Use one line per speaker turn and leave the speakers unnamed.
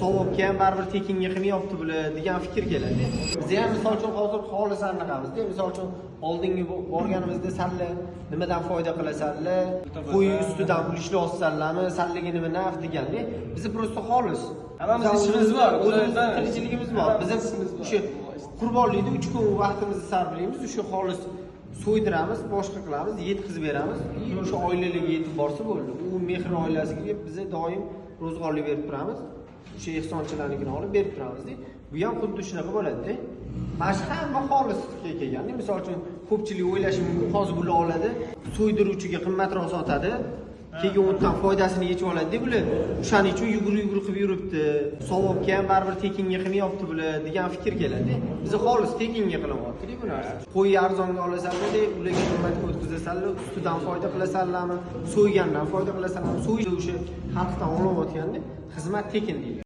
Savobga ham baribir tekinga qilmayapti bular degan fikr keladi. Biz ham misol uchun hozir xolisani qilamiz-da. Misol uchun oldingi borganimizda salla nimadan foyda qilasanlar, qo'y ustidan pul ishlayapsanlarmi, sallaga nima naf deganda, biz prosta xolis.
Hammamiz ishimiz bor,
o'zimizning tirikchiligimiz bor. Biz o'sha qurbonlikda 3 kun vaqtimizni sarflaymiz, o'sha xolis so'ydiramiz, boshqa qilamiz, yetkazib beramiz. O'sha oilalarga yetib borsa bo'ldi. U mehr oilasiga biz doim ro'zg'orlik berib turamiz. O'sha ehsonchilarnikini olib berib turamiz-da. Bu ham xuddi shunaqa bo'ladi-da. Mana shu hamma xolisga kelgan. Misol uchun ko'pchilik o'ylashi mumkin, hozir bular oladi, so'ydiruvchiga qimmatroq sotadi. Keyin undan foydasini yechib oladi deb bular. O'shaning uchun yugur-yugur qilib yuribdi. Savobga ham baribir tekinga qilmayapti bular degan fikr keladi. Biz xolis tekinga qilyapti-ku bu narsa. Qo'y arzonga olasanlar, ularga qimmatga o'tkazasanlar, ustidan foyda qilasanlarmi, so'ygandan foyda qilasanlarmi, so'yishda o'sha xalqdan olayotganda xizmat tekin deydi.